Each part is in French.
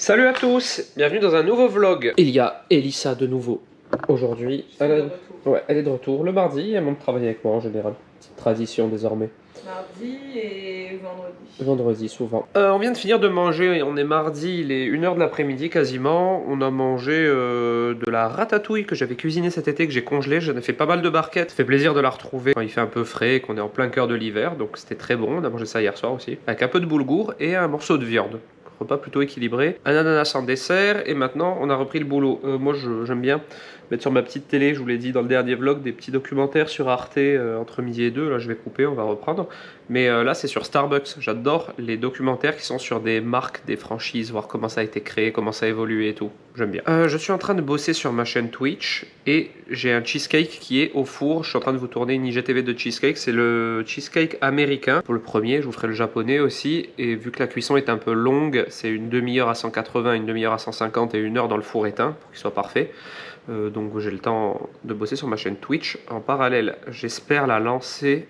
Salut à tous, bienvenue dans un nouveau vlog. Il y a Elissa de nouveau aujourd'hui. Elle est de retour le mardi, elle monte travailler avec moi en général. C'est tradition désormais. Mardi et vendredi. Vendredi souvent. On vient de finir de manger, on est mardi, il est 1h de l'après-midi quasiment. On a mangé de la ratatouille que j'avais cuisinée cet été, que j'ai congelée. J'en ai fait pas mal de barquettes. Ça fait plaisir de la retrouver quand il fait un peu frais, qu'on est en plein cœur de l'hiver. Donc c'était très bon, on a mangé ça hier soir aussi. Avec un peu de boulgour et un morceau de viande. Repas plutôt équilibré. Un ananas en dessert et maintenant on a repris le boulot. Moi j'aime bien mettre sur ma petite télé, je vous l'ai dit dans le dernier vlog, des petits documentaires sur Arte entre midi et 2. Là je vais couper, on va reprendre. Mais là c'est sur Starbucks. J'adore les documentaires qui sont sur des marques, des franchises, voir comment ça a été créé, comment ça a évolué et tout. J'aime bien. Je suis en train de bosser sur ma chaîne Twitch et j'ai un cheesecake qui est au four. Je suis en train de vous tourner une IGTV de cheesecake. C'est le cheesecake américain. Pour le premier, je vous ferai le japonais aussi. Et vu que la cuisson est un peu longue, c'est une demi-heure à 180, une demi-heure à 150 et 1 heure dans le four éteint pour qu'il soit parfait. Donc j'ai le temps de bosser sur ma chaîne Twitch. En parallèle, j'espère la lancer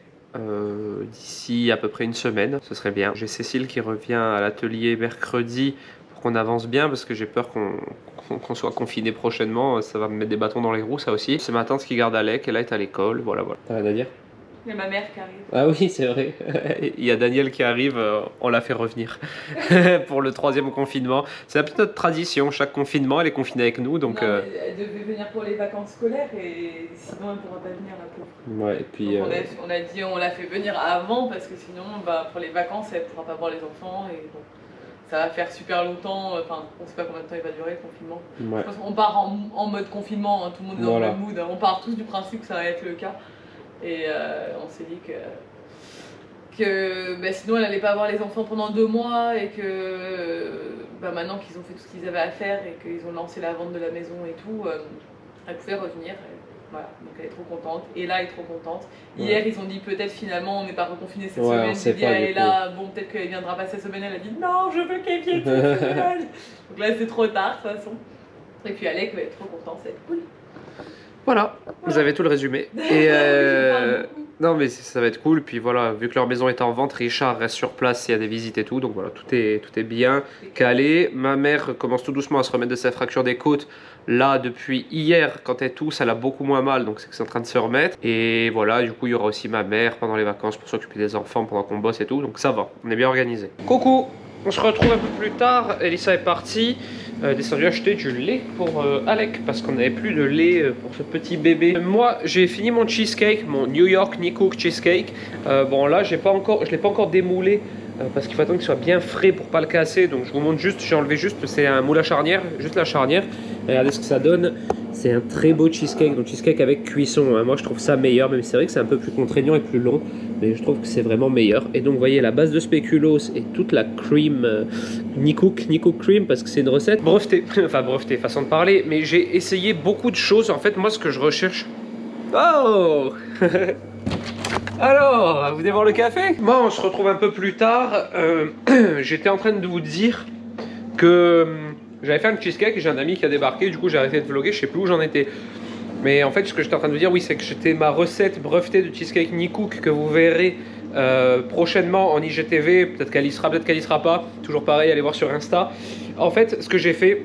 d'ici à peu près une semaine. Ce serait bien. J'ai Cécile qui revient à l'atelier mercredi pour qu'on avance bien parce que j'ai peur qu'on soit confiné prochainement. Ça va me mettre des bâtons dans les roues, ça aussi. C'est ma tante qui garde Alec, elle est à l'école. Voilà. T'as rien à dire? Il y a ma mère qui arrive. Ah oui, c'est vrai. Il y a Daniel qui arrive, on l'a fait revenir pour le 3e confinement. C'est un peu notre tradition, chaque confinement, elle est confinée avec nous. Donc, non, elle devait venir pour les vacances scolaires et sinon elle ne pourra pas venir, la pauvre. Ouais, et puis, donc on a dit on l'a fait venir avant parce que sinon pour les vacances elle ne pourra pas voir les enfants et bon, ça va faire super longtemps. Enfin, on ne sait pas combien de temps il va durer le confinement. Ouais. Je pense qu'on part en mode confinement, hein, tout le monde est dans le même mood. On part tous du principe que ça va être le cas. Et on s'est dit que sinon elle n'allait pas voir les enfants pendant 2 mois et que maintenant qu'ils ont fait tout ce qu'ils avaient à faire et qu'ils ont lancé la vente de la maison et tout, elle pouvait revenir. Voilà, donc elle est trop contente. Et là, elle est trop contente. Ouais. Hier, ils ont dit peut-être finalement on n'est pas reconfiné cette semaine. J'ai dit elle est là, bon peut-être qu'elle viendra pas cette semaine. Elle a dit non, je veux qu'elle vienne cette semaine. Donc là, c'est trop tard de toute façon. Et puis Alec va être trop content, ça va être cool. Voilà, vous avez tout le résumé. Et non mais ça va être cool. Puis voilà, vu que leur maison est en vente, Richard reste sur place s'il y a des visites et tout. Donc voilà, tout est bien calé. Ma mère commence tout doucement à se remettre de sa fracture des côtes. Là, depuis hier, quand elle tousse, elle a beaucoup moins mal. Donc c'est que c'est en train de se remettre. Et voilà, du coup, il y aura aussi ma mère pendant les vacances pour s'occuper des enfants pendant qu'on bosse et tout. Donc ça va, on est bien organisé. Coucou, on se retrouve un peu plus tard. Elissa est partie. Descendu acheter du lait pour Alec parce qu'on n'avait plus de lait pour ce petit bébé. Moi j'ai fini mon cheesecake, mon New York Nicook cheesecake. Bon là je l'ai pas encore démoulé parce qu'il faut attendre qu'il soit bien frais pour pas le casser. Donc je vous montre juste, j'ai enlevé juste, c'est un moule à charnière, juste la charnière. Regardez ce que ça donne. C'est un très beau cheesecake, donc cheesecake avec cuisson. Hein. Moi je trouve ça meilleur, même si c'est vrai que c'est un peu plus contraignant et plus long. Mais je trouve que c'est vraiment meilleur. Et donc vous voyez la base de spéculoos et toute la cream Nicook cream parce que c'est une recette brevetée. Enfin brevetée, façon de parler. Mais j'ai essayé beaucoup de choses. En fait moi ce que je recherche... Oh alors, vous venez voir le café? Bon, on se retrouve un peu plus tard. J'étais en train de vous dire que j'avais fait un cheesecake et j'ai un ami qui a débarqué. Du coup j'ai arrêté de vlogger, je sais plus où j'en étais. Mais en fait, ce que j'étais en train de vous dire, oui, c'est que j'étais ma recette brevetée de cheesecake Nicook que vous verrez prochainement en IGTV. Peut-être qu'elle y sera, peut-être qu'elle y sera pas. Toujours pareil, allez voir sur Insta. En fait, ce que j'ai fait,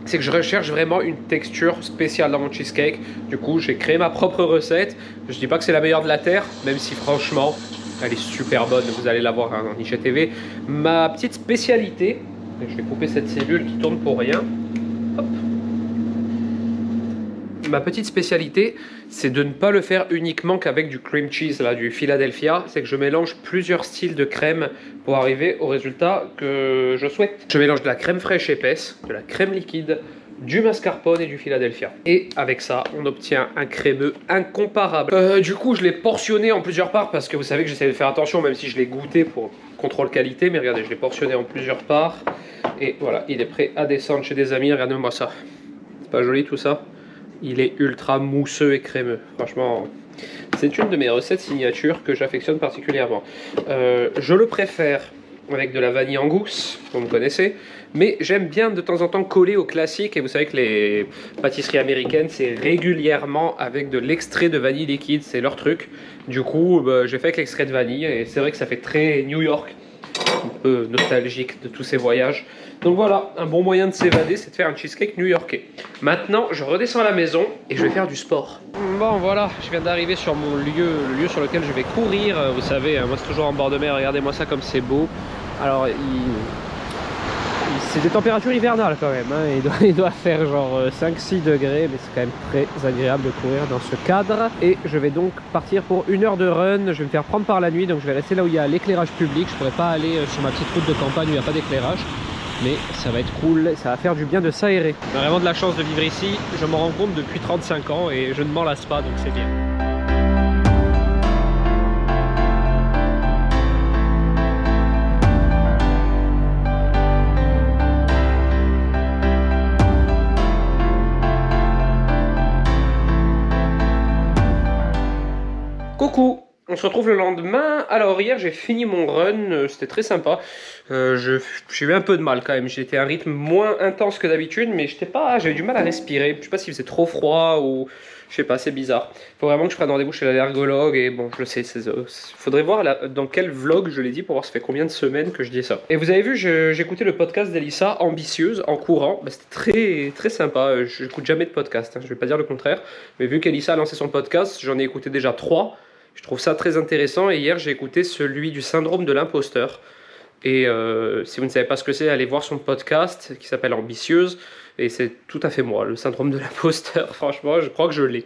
c'est que je recherche vraiment une texture spéciale dans mon cheesecake. Du coup, j'ai créé ma propre recette. Je dis pas que c'est la meilleure de la terre, même si franchement, elle est super bonne. Vous allez la voir en IGTV. Ma petite spécialité, je vais couper cette cellule qui tourne pour rien. Hop. Ma petite spécialité, c'est de ne pas le faire uniquement qu'avec du cream cheese, là, du Philadelphia. C'est que je mélange plusieurs styles de crème pour arriver au résultat que je souhaite. Je mélange de la crème fraîche épaisse, de la crème liquide, du mascarpone et du Philadelphia. Et avec ça, on obtient un crémeux incomparable. Du coup, je l'ai portionné en plusieurs parts parce que vous savez que j'essaie de faire attention, même si je l'ai goûté pour contrôle qualité. Mais regardez, je l'ai portionné en plusieurs parts. Et voilà, il est prêt à descendre chez des amis. Regardez-moi ça. C'est pas joli tout ça? Il est ultra mousseux et crémeux. Franchement, c'est une de mes recettes signature que j'affectionne particulièrement. Je le préfère avec de la vanille en gousse, vous me connaissez. Mais j'aime bien de temps en temps coller au classique. Et vous savez que les pâtisseries américaines, c'est régulièrement avec de l'extrait de vanille liquide. C'est leur truc. Du coup, j'ai fait avec l'extrait de vanille. Et c'est vrai que ça fait très New York. un peu nostalgique de tous ces voyages. Donc voilà, un bon moyen de s'évader, c'est de faire un cheesecake new-yorkais. Maintenant, je redescends à la maison et je vais faire du sport. Bon voilà, je viens d'arriver sur mon lieu, le lieu sur lequel je vais courir. Vous savez, moi c'est toujours en bord de mer, regardez-moi ça comme c'est beau. Alors, c'est des températures hivernales quand même, hein. Il doit faire genre 5-6 degrés, mais c'est quand même très agréable de courir dans ce cadre. Et je vais donc partir pour 1 heure de run. Je vais me faire prendre par la nuit, donc je vais rester là où il y a l'éclairage public. Je pourrais pas aller sur ma petite route de campagne où il n'y a pas d'éclairage. Mais ça va être cool, ça va faire du bien de s'aérer. On a vraiment de la chance de vivre ici, je m'en rends compte depuis 35 ans et je ne m'en lasse pas, donc c'est bien. Coucou! On se retrouve le lendemain. Alors hier j'ai fini mon run, c'était très sympa. J'ai eu un peu de mal quand même. J'étais à un rythme moins intense que d'habitude, mais j'avais du mal à respirer. Je sais pas s'il faisait trop froid ou je sais pas, c'est bizarre. Faut vraiment que je prenne rendez-vous chez l'allergologue et bon, je le sais. Faudrait voir dans quel vlog je l'ai dit pour voir ça fait combien de semaines que je dis ça. Et vous avez vu, j'écoutais le podcast d'Elissa, Ambitieuse, en courant. Bah, c'était très très sympa. J'écoute jamais de podcast, hein, je vais pas dire le contraire. Mais vu qu'Elissa a lancé son podcast, j'en ai écouté déjà 3. Je trouve ça très intéressant et hier j'ai écouté celui du syndrome de l'imposteur. Et si vous ne savez pas ce que c'est, allez voir son podcast qui s'appelle Ambitieuse. Et c'est tout à fait moi, le syndrome de l'imposteur. Franchement, je crois que je l'ai.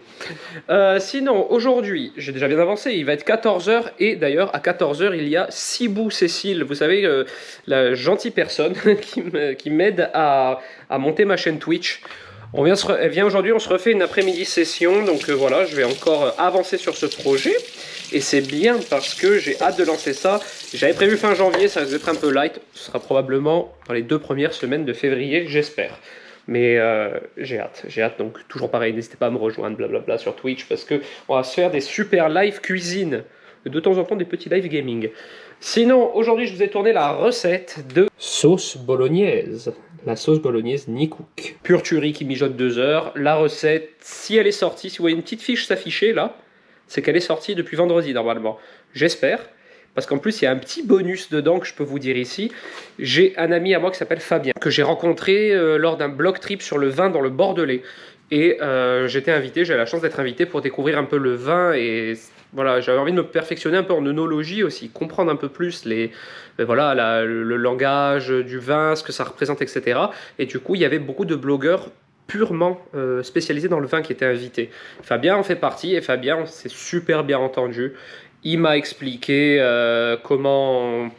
Sinon, aujourd'hui, j'ai déjà bien avancé, il va être 14h. Et d'ailleurs, à 14h, il y a Sibou Cécile. Vous savez, la gentille personne qui m'aide à monter ma chaîne Twitch. Elle vient aujourd'hui, on se refait une après-midi session, donc voilà, je vais encore avancer sur ce projet. Et c'est bien parce que j'ai hâte de lancer ça. J'avais prévu fin janvier, ça risque d'être un peu light. Ce sera probablement dans les 2 premières semaines de février, j'espère. Mais j'ai hâte, donc toujours pareil, n'hésitez pas à me rejoindre, blablabla, sur Twitch, parce qu'on va se faire des super live cuisine, de temps en temps des petits live gaming. Sinon, aujourd'hui, je vous ai tourné la recette de sauce bolognaise. La sauce bolognaise Nicook. Pure tuerie qui mijote 2 heures. La recette, si elle est sortie, si vous voyez une petite fiche s'afficher là, c'est qu'elle est sortie depuis vendredi normalement. J'espère. Parce qu'en plus, il y a un petit bonus dedans que je peux vous dire ici. J'ai un ami à moi qui s'appelle Fabien, que j'ai rencontré lors d'un blog trip sur le vin dans le Bordelais. Et j'étais invité, j'ai la chance d'être invité pour découvrir un peu le vin. Et voilà, j'avais envie de me perfectionner un peu en œnologie aussi, comprendre un peu plus le langage du vin, ce que ça représente, etc. Et du coup, il y avait beaucoup de blogueurs purement spécialisés dans le vin qui étaient invités. Fabien en fait partie et Fabien, on s'est super bien entendu. Il m'a expliqué comment...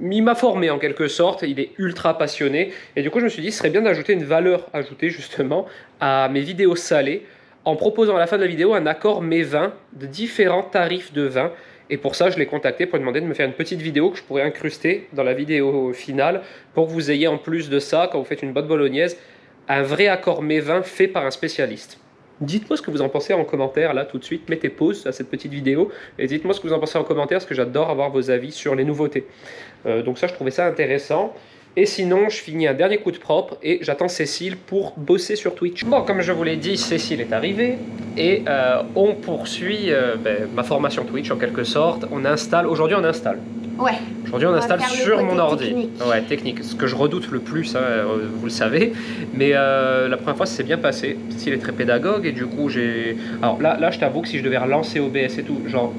Il m'a formé en quelque sorte, il est ultra passionné. Et du coup, je me suis dit, ce serait bien d'ajouter une valeur ajoutée justement à mes vidéos salées en proposant à la fin de la vidéo un accord mets vins de différents tarifs de vin. Et pour ça, je l'ai contacté pour lui demander de me faire une petite vidéo que je pourrais incruster dans la vidéo finale pour que vous ayez en plus de ça, quand vous faites une bonne bolognaise, un vrai accord mets vins fait par un spécialiste. Dites-moi ce que vous en pensez en commentaire, là, tout de suite. Mettez pause à cette petite vidéo et dites-moi ce que vous en pensez en commentaire, parce que j'adore avoir vos avis sur les nouveautés. Donc ça, je trouvais ça intéressant. Et sinon, je finis un dernier coup de propre et j'attends Cécile pour bosser sur Twitch. Bon, comme je vous l'ai dit, Cécile est arrivée et on poursuit ma formation Twitch en quelque sorte. Aujourd'hui on installe. Ouais. Aujourd'hui on installe sur mon ordi. Ouais, technique. Ce que je redoute le plus, hein, vous le savez. Mais la première fois, ça s'est bien passé. Cécile est très pédagogue et du coup j'ai... Alors là, je t'avoue que si je devais relancer OBS et tout, genre...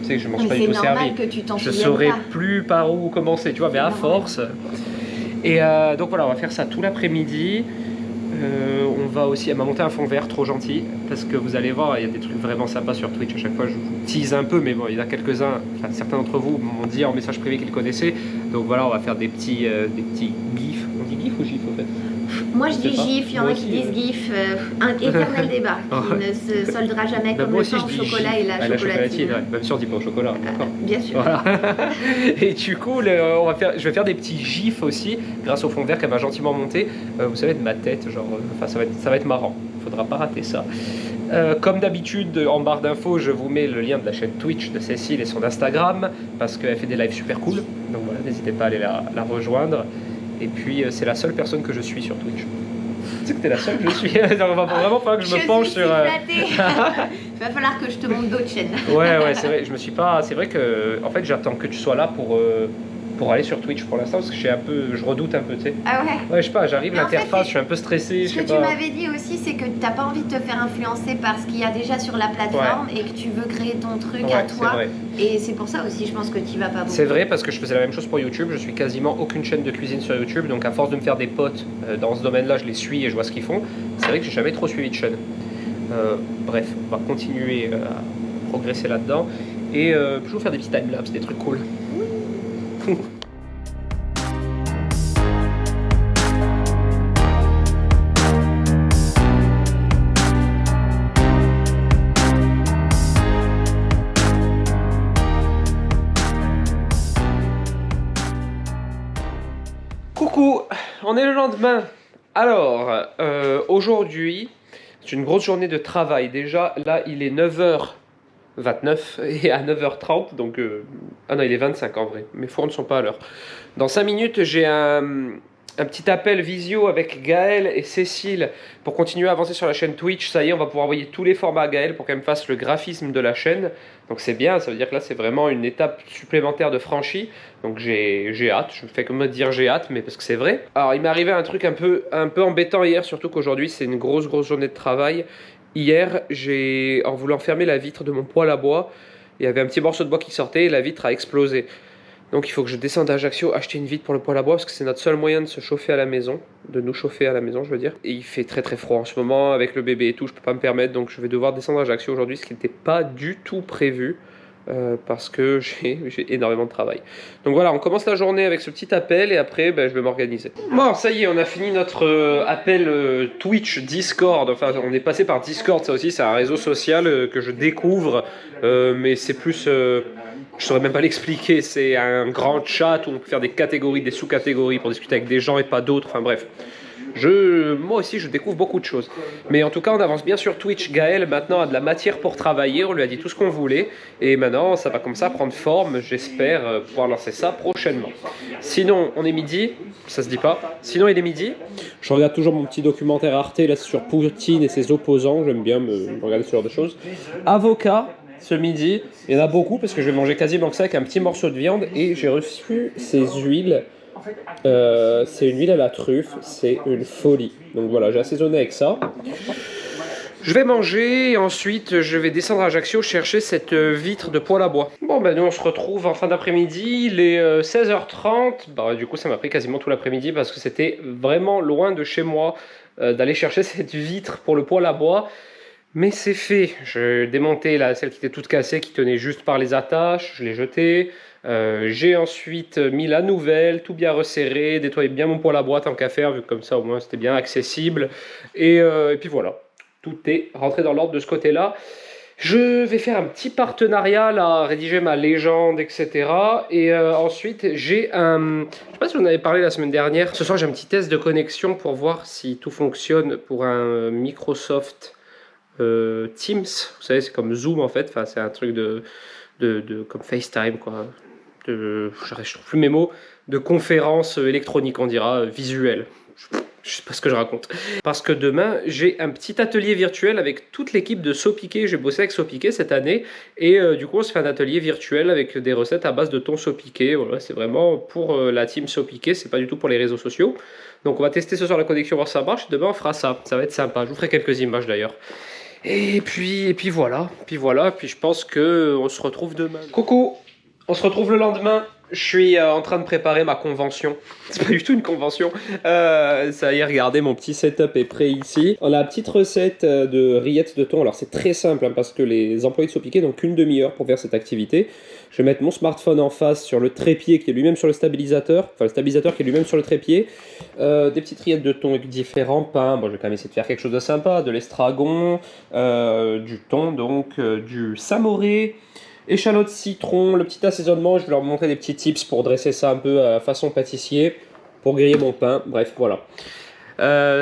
Tu sais que je m'en suis pas du tout servi. Je saurais plus par où commencer, tu vois, mais à force. Et donc voilà, on va faire ça tout l'après-midi. On va aussi, elle m'a monté un fond vert trop gentil, parce que vous allez voir, il y a des trucs vraiment sympas sur Twitch. À chaque fois, je vous tease un peu, mais bon, il y en a quelques-uns, enfin, certains d'entre vous m'ont dit en message privé qu'ils connaissaient. Donc voilà, on va faire des petits gifs. On dit gif ou gif au fait? Moi je dis gif, il y en a qui disent gif, un éternel débat qui ne se soldera jamais comme le pain au chocolat et la chocolatine. Même si on dit pas au chocolat, d'accord. Bien sûr. Voilà. Et du coup, je vais faire des petits gifs aussi, grâce au fond vert qu'elle m'a gentiment monté. Vous savez, de ma tête, genre, ça va être marrant. Faudra pas rater ça. Comme d'habitude, en barre d'infos, je vous mets le lien de la chaîne Twitch de Cécile et son Instagram, parce qu'elle fait des lives super cool. Donc voilà, n'hésitez pas à aller la rejoindre. Et puis, c'est la seule personne que je suis sur Twitch. Tu sais que t'es la seule que je suis. Il va vraiment falloir que je me penche sur... Il va falloir que je te montre d'autres chaînes. Ouais, c'est vrai. C'est vrai que, en fait, j'attends que tu sois là pour pour aller sur Twitch pour l'instant parce que je redoute un peu, tu sais. Ah ouais? Ouais, je sais pas, j'arrive, l'interface, fait, je suis un peu stressé. Ce que tu m'avais dit aussi, c'est que t'as pas envie de te faire influencer par ce qu'il y a déjà sur la plateforme et que tu veux créer ton truc à toi. Et c'est pour ça aussi, je pense que tu vas pas beaucoup. C'est vrai parce que je faisais la même chose pour YouTube. Je suis quasiment aucune chaîne de cuisine sur YouTube, donc à force de me faire des potes dans ce domaine-là, je les suis et je vois ce qu'ils font. C'est vrai que j'ai jamais trop suivi de chaîne. Bref, on va continuer à progresser là-dedans et toujours faire des petits timelapses, des trucs cool. Coucou, on est le lendemain. Alors, aujourd'hui, c'est une grosse journée de travail. Déjà, là, il est 9h29 et à 9h30, donc... ah non, il est 25 en vrai. Mes fours ne sont pas à l'heure. Dans 5 minutes, j'ai un petit appel visio avec Gaël et Cécile pour continuer à avancer sur la chaîne Twitch. Ça y est, on va pouvoir envoyer tous les formats à Gaël pour qu'elle me fasse le graphisme de la chaîne. Donc c'est bien, ça veut dire que là c'est vraiment une étape supplémentaire de franchie. Donc j'ai hâte, je me fais comme dire j'ai hâte, mais parce que c'est vrai. Alors il m'est arrivé un truc un peu embêtant hier, surtout qu'aujourd'hui c'est une grosse journée de travail. Hier, en voulant fermer la vitre de mon poêle à bois, il y avait un petit morceau de bois qui sortait et la vitre a explosé. Donc il faut que je descende à Ajaccio acheter une vitre pour le poêle à bois parce que c'est notre seul moyen de se chauffer à la maison, de nous chauffer à la maison je veux dire. Et il fait très froid en ce moment avec le bébé et tout, je peux pas me permettre, donc je vais devoir descendre à Ajaccio aujourd'hui, ce qui n'était pas du tout prévu parce que j'ai énormément de travail. Donc voilà, on commence la journée avec ce petit appel et après je vais m'organiser. Bon, ça y est, on a fini notre appel Twitch, Discord, enfin on est passé par Discord, ça aussi c'est un réseau social que je découvre, mais c'est plus... je saurais même pas l'expliquer, c'est un grand chat où on peut faire des catégories, des sous-catégories pour discuter avec des gens et pas d'autres, enfin bref. Moi aussi je découvre beaucoup de choses. Mais en tout cas on avance bien sur Twitch. Gaël maintenant a de la matière pour travailler, on lui a dit tout ce qu'on voulait. Et maintenant ça va comme ça prendre forme, j'espère pouvoir lancer ça prochainement. Sinon on est midi, ça se dit pas. Sinon il est midi. Je regarde toujours mon petit documentaire Arte là sur Poutine et ses opposants, j'aime bien me regarder ce genre de choses. Avocat. Ce midi, il y en a beaucoup parce que je vais manger quasiment que ça avec un petit morceau de viande et j'ai reçu ces huiles. C'est une huile à la truffe, c'est une folie. Donc voilà, j'ai assaisonné avec ça. Je vais manger et ensuite je vais descendre à Ajaccio chercher cette vitre de poêle à bois. Bon nous on se retrouve en fin d'après-midi, il est 16h30. Du coup ça m'a pris quasiment tout l'après-midi parce que c'était vraiment loin de chez moi d'aller chercher cette vitre pour le poêle à bois. Mais c'est fait, je démontais celle qui était toute cassée, qui tenait juste par les attaches, je l'ai jetée. J'ai ensuite mis la nouvelle, tout bien resserré, nettoyé bien mon poêle à bois tant qu'à faire, vu que comme ça au moins c'était bien accessible. Et puis voilà, tout est rentré dans l'ordre de ce côté-là. Je vais faire un petit partenariat, là, rédiger ma légende, etc. Et ensuite, j'ai un... Je sais pas si vous en avez parlé la semaine dernière. Ce soir, j'ai un petit test de connexion pour voir si tout fonctionne pour un Microsoft... Teams, vous savez c'est comme Zoom en fait, enfin, c'est un truc comme FaceTime quoi, je trouve plus mes mots, de conférence électronique on dira, visuelle, je sais pas ce que je raconte. Parce que demain j'ai un petit atelier virtuel avec toute l'équipe de Sopiqué, j'ai bossé avec Sopiqué cette année et du coup on se fait un atelier virtuel avec des recettes à base de thon Sopiqué, voilà, c'est vraiment pour la team Sopiqué, c'est pas du tout pour les réseaux sociaux. Donc on va tester ce soir la connexion, voir si ça marche, demain on fera ça va être sympa, je vous ferai quelques images d'ailleurs. Et puis voilà, puis je pense qu'on se retrouve demain. Coucou, on se retrouve le lendemain. Je suis en train de préparer ma convention. C'est pas du tout une convention. Ça y est, regardez, mon petit setup est prêt ici. On a la petite recette de rillettes de thon. Alors c'est très simple parce que les employés de Sopiqué n'ont qu'une demi-heure pour faire cette activité. Je vais mettre mon smartphone en face sur le trépied qui est lui-même sur le stabilisateur. Enfin le stabilisateur qui est lui-même sur le trépied. Des petites rillettes de thon avec différents pains. Bon, je vais quand même essayer de faire quelque chose de sympa. De l'estragon, du thon, donc du samoré. Échalote citron, le petit assaisonnement, je vais leur montrer des petits tips pour dresser ça un peu à la façon pâtissier, pour griller mon pain, bref voilà.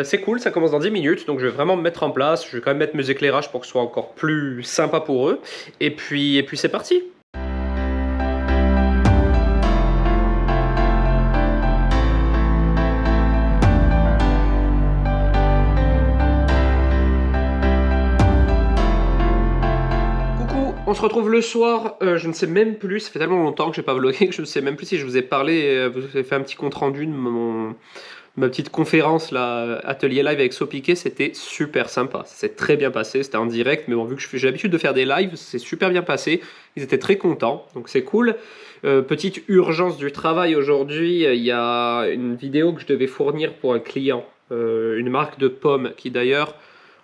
C'est cool, ça commence dans 10 minutes, donc je vais vraiment me mettre en place, je vais quand même mettre mes éclairages pour que ce soit encore plus sympa pour eux, et puis c'est parti. On se retrouve le soir, je ne sais même plus, ça fait tellement longtemps que j'ai pas vlogué que je ne sais même plus si je vous ai parlé, vous avez fait un petit compte rendu de ma petite conférence là, atelier live avec Sopiqué, c'était super sympa, ça s'est très bien passé, c'était en direct, mais bon, vu que j'ai l'habitude de faire des lives, c'est super bien passé, ils étaient très contents, donc c'est cool. Petite urgence du travail aujourd'hui, il y a une vidéo que je devais fournir pour un client, une marque de pommes qui d'ailleurs,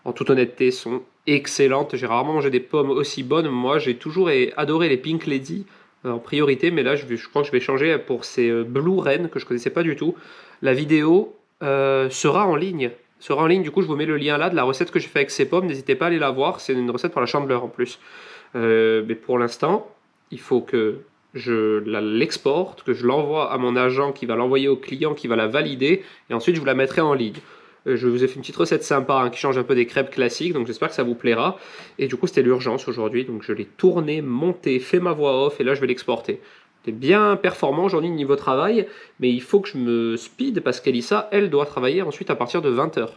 en toute honnêteté, sont excellentes. J'ai rarement mangé des pommes aussi bonnes. Moi, j'ai toujours adoré les Pink Lady en priorité, mais là, je crois que je vais changer pour ces Blue Rain que je connaissais pas du tout. La vidéo sera en ligne. Du coup, je vous mets le lien là de la recette que j'ai fait avec ces pommes. N'hésitez pas à aller la voir. C'est une recette par la Chandeleur en plus. Mais pour l'instant, il faut que je l'exporte, que je l'envoie à mon agent qui va l'envoyer au client, qui va la valider, et ensuite je vous la mettrai en ligne. Je vous ai fait une petite recette sympa qui change un peu des crêpes classiques, donc j'espère que ça vous plaira. Et du coup, c'était l'urgence aujourd'hui, donc je l'ai tourné, monté, fait ma voix off, et là je vais l'exporter. C'était bien performant aujourd'hui niveau travail, mais il faut que je me speed parce qu'Elissa, elle, doit travailler ensuite à partir de 20h.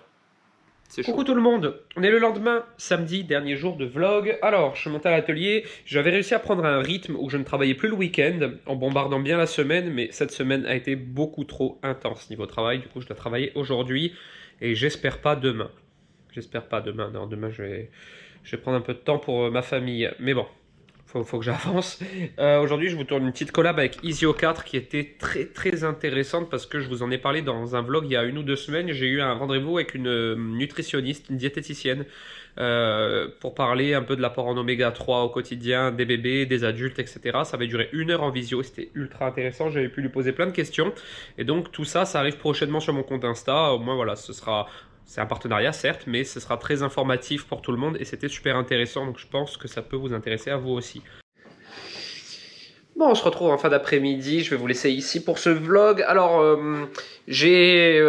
Coucou tout le monde, on est le lendemain, samedi, dernier jour de vlog. Alors, je suis monté à l'atelier, j'avais réussi à prendre un rythme où je ne travaillais plus le week-end, en bombardant bien la semaine, mais cette semaine a été beaucoup trop intense niveau travail, du coup je dois travailler aujourd'hui, et j'espère pas demain. Non, demain je vais prendre un peu de temps pour ma famille, mais bon. Faut que j'avance. Aujourd'hui, je vous tourne une petite collab avec Isio4 qui était très intéressante parce que je vous en ai parlé dans un vlog il y a 1 ou 2 semaines. J'ai eu un rendez-vous avec une nutritionniste, une diététicienne pour parler un peu de l'apport en oméga 3 au quotidien des bébés, des adultes, etc. Ça avait duré 1 heure en visio, c'était ultra intéressant. J'avais pu lui poser plein de questions. Et donc tout ça, ça arrive prochainement sur mon compte Insta. Au moins voilà, c'est un partenariat certes, mais ce sera très informatif pour tout le monde et c'était super intéressant, donc je pense que ça peut vous intéresser à vous aussi. Bon, on se retrouve en fin d'après-midi, je vais vous laisser ici pour ce vlog. Alors, j'ai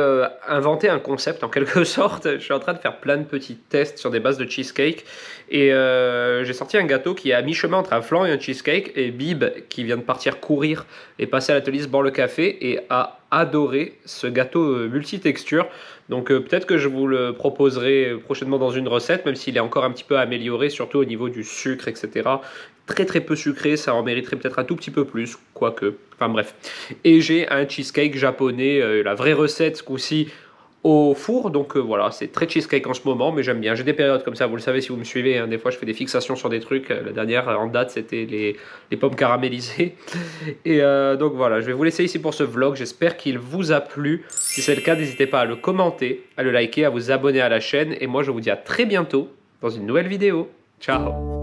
inventé un concept en quelque sorte, je suis en train de faire plein de petits tests sur des bases de cheesecake et j'ai sorti un gâteau qui est à mi-chemin entre un flan et un cheesecake et Bib, qui vient de partir courir et passer à l'atelier se boire le café et a adoré ce gâteau multi-texture. Donc peut-être que je vous le proposerai prochainement dans une recette, même s'il est encore un petit peu amélioré, surtout au niveau du sucre, etc. Très peu sucré, ça en mériterait peut-être un tout petit peu plus, quoique, enfin bref. Et j'ai un cheesecake japonais, la vraie recette ce coup-ci, au four, donc voilà, c'est très cheesecake en ce moment, mais j'aime bien. J'ai des périodes comme ça, vous le savez si vous me suivez, hein, des fois je fais des fixations sur des trucs. La dernière en date, c'était les pommes caramélisées. Et donc voilà, je vais vous laisser ici pour ce vlog, j'espère qu'il vous a plu. Si c'est le cas, n'hésitez pas à le commenter, à le liker, à vous abonner à la chaîne, et moi je vous dis à très bientôt dans une nouvelle vidéo. Ciao!